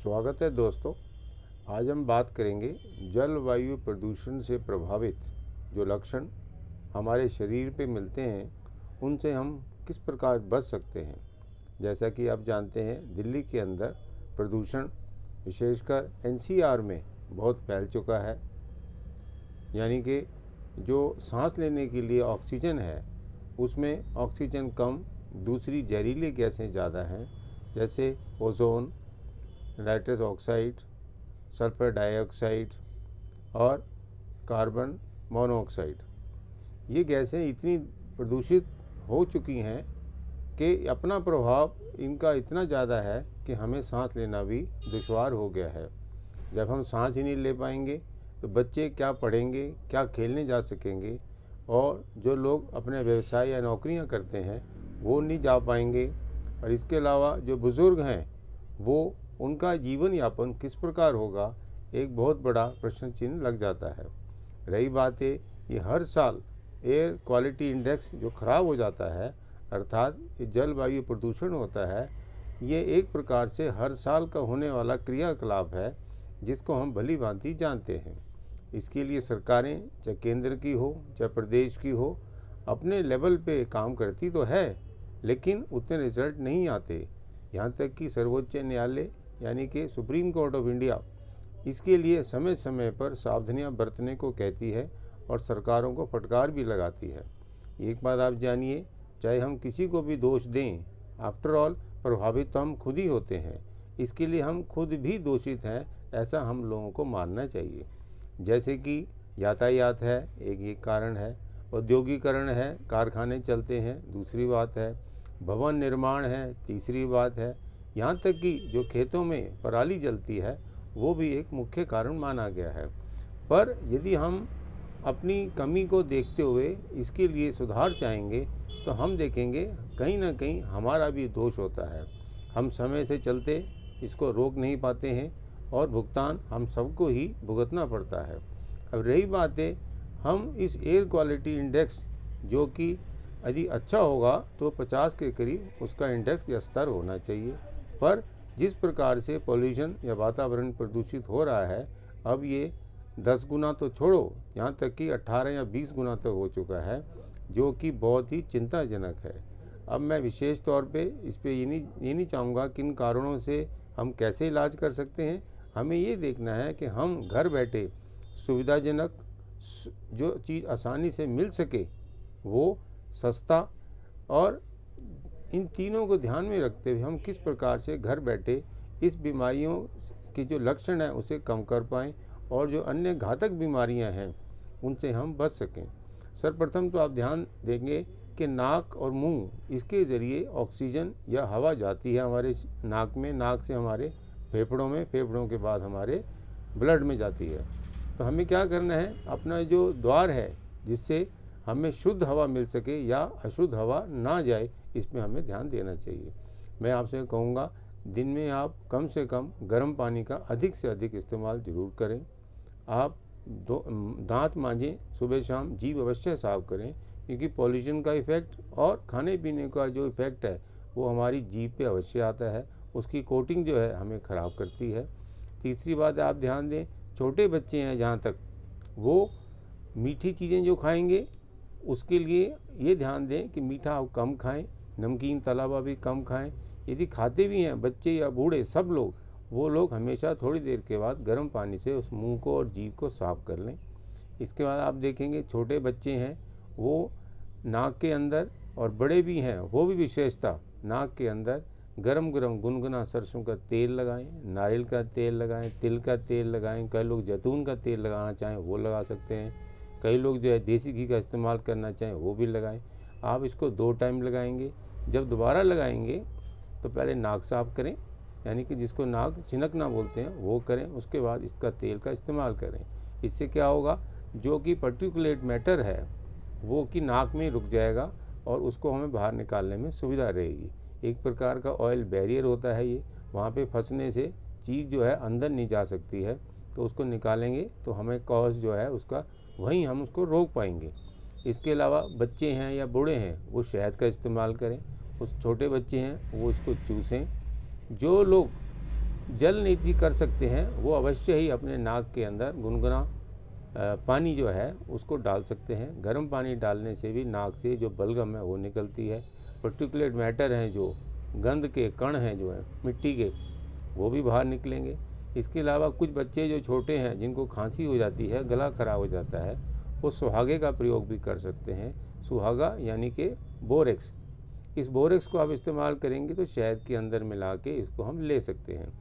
स्वागत है दोस्तों। आज हम बात करेंगे जलवायु प्रदूषण से प्रभावित जो लक्षण हमारे शरीर पे मिलते हैं उनसे हम किस प्रकार बच सकते हैं। जैसा कि आप जानते हैं दिल्ली के अंदर प्रदूषण विशेषकर एनसीआर में बहुत फैल चुका है, यानी कि जो सांस लेने के लिए ऑक्सीजन है उसमें ऑक्सीजन कम, दूसरी जहरीली गैसें ज़्यादा हैं, जैसे ozone, nitrous oxide, sulphur dioxide और कार्बन मोनोऑक्साइड। ये गैसें इतनी प्रदूषित हो चुकी हैं कि अपना प्रभाव इनका इतना ज़्यादा है कि हमें सांस लेना भी दुश्वार हो गया है। जब हम सांस ही नहीं ले पाएंगे तो बच्चे क्या पढ़ेंगे, क्या खेलने जा सकेंगे, और जो लोग अपने व्यवसाय या नौकरियां करते हैं वो नहीं जा पाएंगे। और इसके अलावा जो बुज़ुर्ग हैं वो उनका जीवन यापन किस प्रकार होगा, एक बहुत बड़ा प्रश्न चिन्ह लग जाता है। रही बात है ये हर साल एयर क्वालिटी इंडेक्स जो ख़राब हो जाता है, अर्थात ये जलवायु प्रदूषण होता है, ये एक प्रकार से हर साल का होने वाला क्रियाकलाप है जिसको हम भली भांति जानते हैं। इसके लिए सरकारें चाहे केंद्र की हो चाहे प्रदेश की हो अपने लेवल पे काम करती तो है, लेकिन उतने रिजल्ट नहीं आते। यहाँ तक कि सर्वोच्च न्यायालय यानी कि सुप्रीम कोर्ट ऑफ इंडिया इसके लिए समय समय पर सावधानियां बरतने को कहती है और सरकारों को फटकार भी लगाती है। एक बात आप जानिए, चाहे हम किसी को भी दोष दें, आफ्टर ऑल प्रभावित तो हम खुद ही होते हैं। इसके लिए हम खुद भी दोषित हैं, ऐसा हम लोगों को मानना चाहिए। जैसे कि यातायात है, एक कारण है, औद्योगिकरण है, कारखाने चलते हैं, दूसरी बात है, भवन निर्माण है, तीसरी बात है, यहाँ तक कि जो खेतों में पराली जलती है वो भी एक मुख्य कारण माना गया है। पर यदि हम अपनी कमी को देखते हुए इसके लिए सुधार चाहेंगे तो हम देखेंगे कहीं ना कहीं हमारा भी दोष होता है। हम समय से चलते इसको रोक नहीं पाते हैं और भुगतान हम सबको ही भुगतना पड़ता है। अब रही बात है, हम इस एयर क्वालिटी इंडेक्स जो कि यदि अच्छा होगा तो 50 के करीब उसका इंडेक्स या स्तर होना चाहिए, पर जिस प्रकार से पॉल्यूशन या वातावरण प्रदूषित हो रहा है, अब ये 10 गुना तो छोड़ो, यहाँ तक कि 18 या 20 गुना तक हो चुका है, जो कि बहुत ही चिंताजनक है। अब मैं विशेष तौर पे इस पे ये नहीं चाहूँगा कि इन कारणों से हम कैसे इलाज कर सकते हैं। हमें ये देखना है कि हम घर बैठे सुविधाजनक जो चीज़ आसानी से मिल सके वो सस्ता, और इन तीनों को ध्यान में रखते हुए हम किस प्रकार से घर बैठे इस बीमारियों के जो लक्षण हैं उसे कम कर पाएँ और जो अन्य घातक बीमारियां हैं उनसे हम बच सकें। सर्वप्रथम तो आप ध्यान देंगे कि नाक और मुंह इसके ज़रिए ऑक्सीजन या हवा जाती है हमारे नाक में, नाक से हमारे फेफड़ों में, फेफड़ों के बाद हमारे ब्लड में जाती है। तो हमें क्या करना है, अपना जो द्वार है जिससे हमें शुद्ध हवा मिल सके या अशुद्ध हवा ना जाए, इसमें हमें ध्यान देना चाहिए। मैं आपसे कहूँगा दिन में आप कम से कम गर्म पानी का अधिक से अधिक इस्तेमाल ज़रूर करें। आप दांत मांजें, सुबह शाम जीभ अवश्य साफ करें, क्योंकि पॉल्यूशन का इफ़ेक्ट और खाने पीने का जो इफ़ेक्ट है वो हमारी जीभ पे अवश्य आता है, उसकी कोटिंग जो है हमें ख़राब करती है। तीसरी बात आप ध्यान दें, छोटे बच्चे हैं जहाँ तक, वो मीठी चीज़ें जो खाएंगे उसके लिए ये ध्यान दें कि मीठा आप कम खाएं, नमकीन तला हुआ भी कम खाएं। यदि खाते भी हैं बच्चे या बूढ़े सब लोग, वो लोग हमेशा थोड़ी देर के बाद गर्म पानी से उस मुंह को और जीभ को साफ कर लें। इसके बाद आप देखेंगे छोटे बच्चे हैं वो नाक के अंदर, और बड़े भी हैं वो भी विशेषता नाक के अंदर गरम गरम गुनगुना सरसों का तेल लगाएं, नारियल का तेल लगाएं, तिल का तेल लगाएं। कई लोग जैतून का तेल लगाना चाहें वो लगा सकते हैं, कई लोग जो है देसी घी का इस्तेमाल करना चाहें वो भी लगाएं। आप इसको 2 टाइम लगाएंगे। जब दोबारा लगाएंगे तो पहले नाक साफ करें, यानी कि जिसको नाक छिनकना बोलते हैं वो करें, उसके बाद इसका तेल का इस्तेमाल करें। इससे क्या होगा, जो कि पर्टिकुलेट मैटर है वो कि नाक में रुक जाएगा और उसको हमें बाहर निकालने में सुविधा रहेगी। एक प्रकार का ऑयल बैरियर होता है ये, वहाँ पे फंसने से चीज़ जो है अंदर नहीं जा सकती है, तो उसको निकालेंगे तो हमें कॉज जो है उसका वहीं हम उसको रोक पाएंगे। इसके अलावा बच्चे हैं या बूढ़े हैं वो शहद का इस्तेमाल करें, उस छोटे बच्चे हैं वो इसको चूसें। जो लोग जल नीति कर सकते हैं, वो अवश्य ही अपने नाक के अंदर गुनगुना पानी जो है उसको डाल सकते हैं। गर्म पानी डालने से भी नाक से जो बलगम है वो निकलती है, पर्टिकुलेट मैटर हैं जो गंध के कण हैं जो हैं मिट्टी के, वो भी बाहर निकलेंगे। इसके अलावा कुछ बच्चे जो छोटे हैं जिनको खांसी हो जाती है, गला खराब हो जाता है, वो सुहागे का प्रयोग भी कर सकते हैं। सुहागा यानी कि बोरेक्स, इस बोरेक्स को आप इस्तेमाल करेंगे तो शहद के अंदर मिला के इसको हम ले सकते हैं।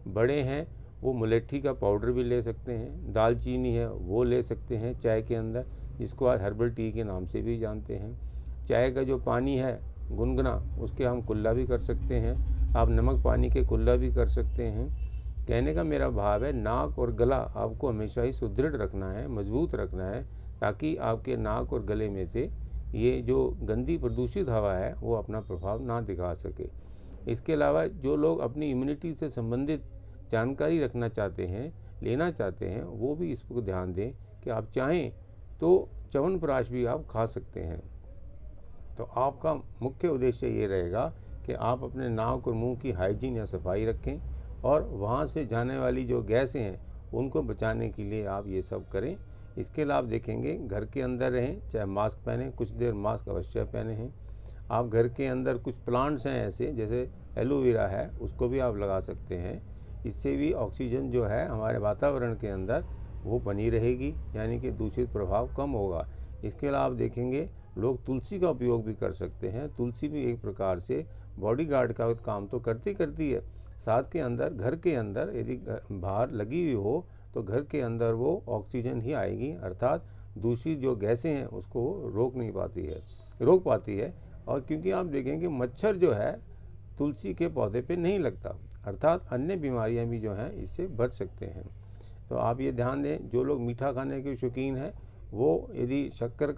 बड़े हैं वो मुलेठी का पाउडर भी ले सकते हैं, दालचीनी है वो ले सकते हैं चाय के अंदर, जिसको आज हर्बल टी के नाम से भी जानते हैं। चाय का जो पानी है गुनगुना, उसके हम कुल्ला भी कर सकते हैं। आप नमक पानी के कुल्ला भी कर सकते हैं। कहने का मेरा भाव है, नाक और गला आपको हमेशा ही सुदृढ़ रखना है, मजबूत रखना है, ताकि आपके नाक और गले में से ये जो गंदी प्रदूषित हवा है वो अपना प्रभाव ना दिखा सके। इसके अलावा जो लोग अपनी इम्यूनिटी से संबंधित जानकारी रखना चाहते हैं, लेना चाहते हैं, वो भी इस पर ध्यान दें कि आप चाहें तो च्यवनप्राश भी आप खा सकते हैं। तो आपका मुख्य उद्देश्य ये रहेगा कि आप अपने नाक और मुंह की हाइजीन या सफाई रखें, और वहाँ से जाने वाली जो गैसें हैं उनको बचाने के लिए आप ये सब करें। इसके अलावा आप देखेंगे घर के अंदर रहें, चाहे मास्क पहने, कुछ देर मास्क अवश्य पहने हैं। आप घर के अंदर कुछ प्लांट्स हैं ऐसे, जैसे एलोवेरा है, उसको भी आप लगा सकते हैं। इससे भी ऑक्सीजन जो है हमारे वातावरण के अंदर वो बनी रहेगी, यानी कि दूषित प्रभाव कम होगा। इसके अलावा आप देखेंगे लोग तुलसी का उपयोग भी कर सकते हैं। तुलसी भी एक प्रकार से बॉडीगार्ड का काम तो करती है, साथ के अंदर घर के अंदर यदि बाहर लगी हुई हो तो घर के अंदर वो ऑक्सीजन ही आएगी, अर्थात दूसरी जो गैसें हैं उसको रोक पाती है। और क्योंकि आप देखेंगे मच्छर जो है तुलसी के पौधे पे नहीं लगता, अर्थात अन्य बीमारियां भी जो हैं इससे बच सकते हैं। तो आप ये ध्यान दें, जो लोग मीठा खाने के शौकीन हैं वो यदि शक्कर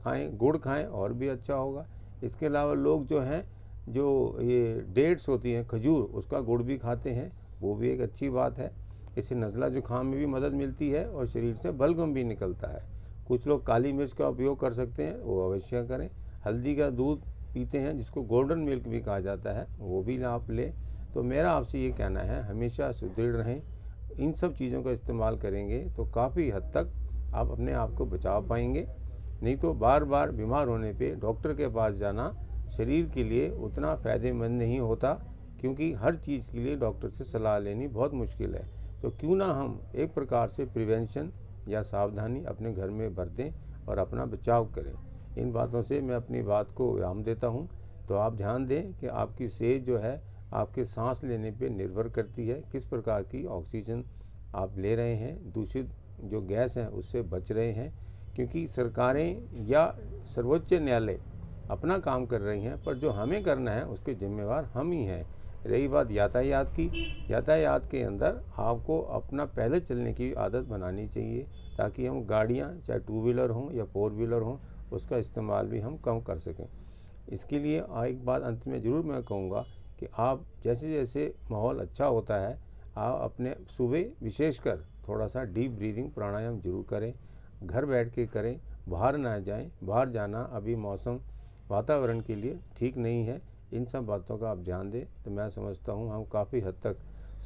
खाएं, गुड़ खाएं और भी अच्छा होगा। इसके अलावा लोग जो हैं जो ये डेट्स होती हैं खजूर, उसका गुड़ भी खाते हैं, वो भी एक अच्छी बात है। इससे नज़ला जुकाम में भी मदद मिलती है और शरीर से बलगम भी निकलता है। कुछ लोग काली मिर्च का उपयोग कर सकते हैं, वो अवश्य करें। हल्दी का दूध पीते हैं जिसको गोल्डन मिल्क भी कहा जाता है, वो भी आप लें। तो मेरा आपसे ये कहना है, हमेशा सुदृढ़ रहें। इन सब चीज़ों का इस्तेमाल करेंगे तो काफ़ी हद तक आप अपने आप को बचा पाएंगे। नहीं तो बार बार बीमार होने पे डॉक्टर के पास जाना शरीर के लिए उतना फ़ायदेमंद नहीं होता, क्योंकि हर चीज़ के लिए डॉक्टर से सलाह लेनी बहुत मुश्किल है। तो क्यों ना हम एक प्रकार से प्रिवेंशन या सावधानी अपने घर में बरतें और अपना बचाव करें। इन बातों से मैं अपनी बात को विराम देता हूँ। तो आप ध्यान दें कि आपकी सेहत जो है आपके सांस लेने पे निर्भर करती है, किस प्रकार की ऑक्सीजन आप ले रहे हैं, दूषित जो गैस हैं उससे बच रहे हैं। क्योंकि सरकारें या सर्वोच्च न्यायालय अपना काम कर रही हैं, पर जो हमें करना है उसके जिम्मेवार हम ही हैं। रही बात यातायात की, यातायात के अंदर आपको अपना पैदल चलने की आदत बनानी चाहिए, ताकि हम गाड़ियाँ चाहे टू व्हीलर हों या फोर व्हीलर हों उसका इस्तेमाल भी हम कम कर सकें। इसके लिए एक बात अंत में ज़रूर मैं कहूँगा कि आप जैसे जैसे माहौल अच्छा होता है, आप अपने सुबह विशेषकर थोड़ा सा डीप ब्रीदिंग प्राणायाम जरूर करें। घर बैठ के करें, बाहर ना जाएं। बाहर जाना अभी मौसम वातावरण के लिए ठीक नहीं है। इन सब बातों का आप ध्यान दें तो मैं समझता हूँ हम काफ़ी हद तक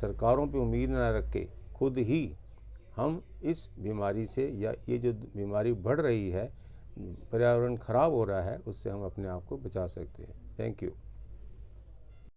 सरकारों पे उम्मीद ना रख के खुद ही हम इस बीमारी से, या ये जो बीमारी बढ़ रही है, पर्यावरण ख़राब हो रहा है, उससे हम अपने आप को बचा सकते हैं। Thank you.